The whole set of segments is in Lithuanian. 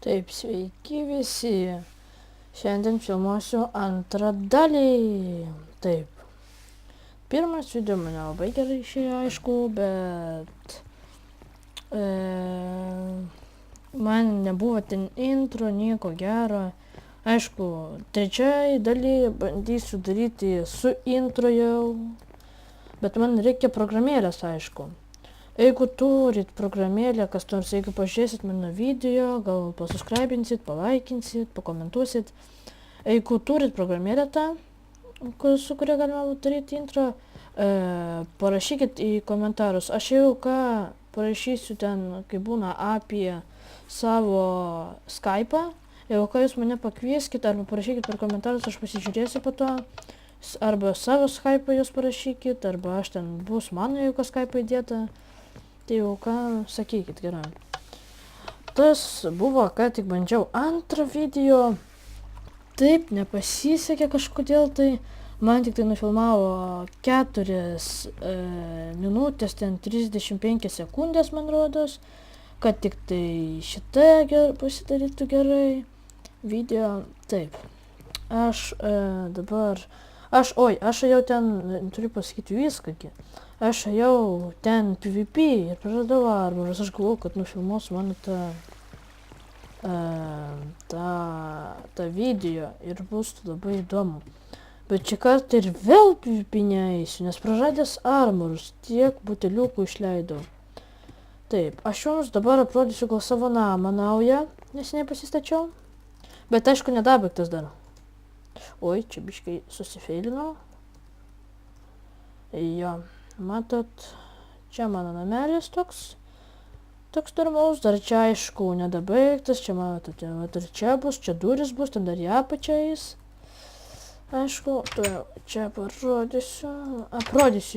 Taip, sveiki visi. Šiandien filmuosiu antrą dalį. Taip. Pirmas video mane labai gerai išėjo, aišku, bet man nebuvo ten intro, nieko gero. Aišku, trečiai dalį bandysiu daryti su intro jau, bet man reikia programėlės, aišku. Jeigu turit programėlę, kas nors, jeigu pažiūrėsit mano video, gal pasubscribinsit, palaikinsit, pakomentuosit. Jeigu turit programėlę tą, su kuria galima daryti intro, parašykit į komentarus. Aš jau ką parašysiu ten, kai būna apie savo Skype'ą. Jeigu ką jūs mane pakvieskit arba parašykit per komentarus, aš pasižiūrėsiu po to. Arba savo Skype'ą jūs parašykit, arba aš ten bus mano jeigu Skype'ą įdėta. Tai jau ką, sakykit, gerai. Tas buvo, ką tik bandžiau antrą video. Taip, nepasisekė kažkodėl tai. Man tik tai nufilmavo 4 minutės, ten 35 sekundės, man rodos. Kad tik tai šitą pasidarytų gerai video. Taip. Aš jau ten, turiu pasakyti viską. Aš jau ten PvP ir praradau armorus, aš galvoju, kad nufilmuos mano tą video ir bus labai įdomu. Bet čia kartą ir vėl PvP neįsiu, nes praradęs armorus, tiek buteliukų išleidau. Taip, aš jums dabar aprodysiu gal savo namą naują, nes nepasistačiau. Bet aišku, nedabaigtas dar. Oi, čia biškai susifeilinau. Jo. Matot, čia mano namelis toks normalus, dar čia aišku nedabaigtas, čia matote, ir čia bus, čia duris bus, ten dar į apačią eis. Aišku, čia aprodysiu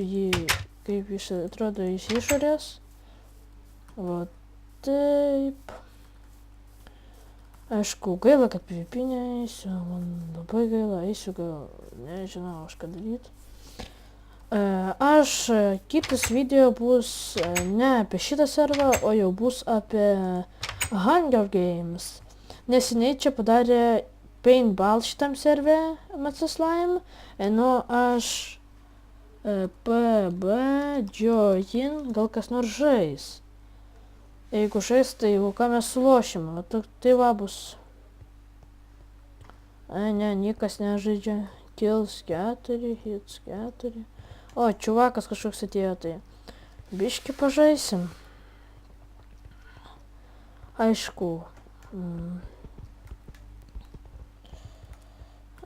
jį, kaip jis atrodo iš išorės. Va taip. Aišku, gaila, kad PvP neįsiu, man labai gaila, eisiu gal, nežinau, aš ką daryti. Kitas video bus ne apie šitą servą, o jau bus apie Hunger Games. Neseniai čia padarė paintball šitam serve MC Slime. Aš PB join, gal kas nors žais. Jeigu žais, tai jau ką mes sulošim. Tai va bus. Ne, niekas nežaidžia. Kills 4, hits 4. O, čiuvakas kažkoks atėjo, tai biški pažaisim. Aišku.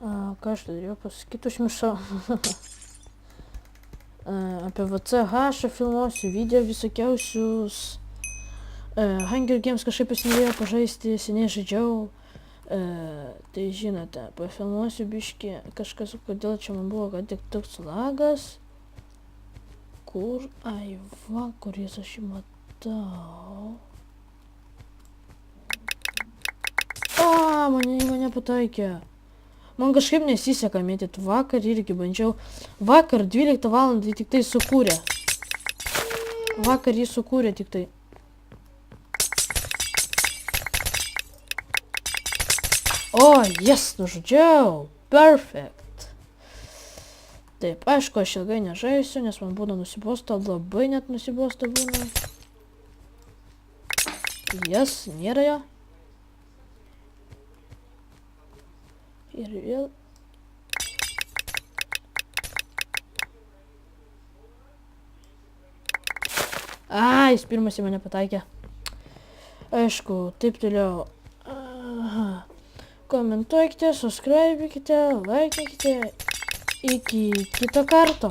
Ką aš dariau pasakyti, užmiršau. Apie VCH filmuosiu video visokiausius. Hunger Games kažkaip pasinorėjau pažaisti, seniai žaidžiau. Tai žinote, pafilmuosiu biški kažkas, kodėl čia man buvo, kad tik toks lagas. Kur? Ai, va, kuris aš jį matau. Mane pataikė. Man kažkaip nesiseka mėtyti. Vakar irgi bandžiau. Vakar 12 valandą tik tai sukūrė. Vakar jį sukūrė tik tai. O, yes, nužudžiau. Perfect. Taip, aišku, aš ilgai nežaisiu, nes man būna nusibosta, labai net nusibosta būna. Yes, nėra jo. Ir vėl. Jis pirmas į mane pataikė. Aišku, taip toliau. Komentuokite, subscribikite, laikykite. Iki kito karto.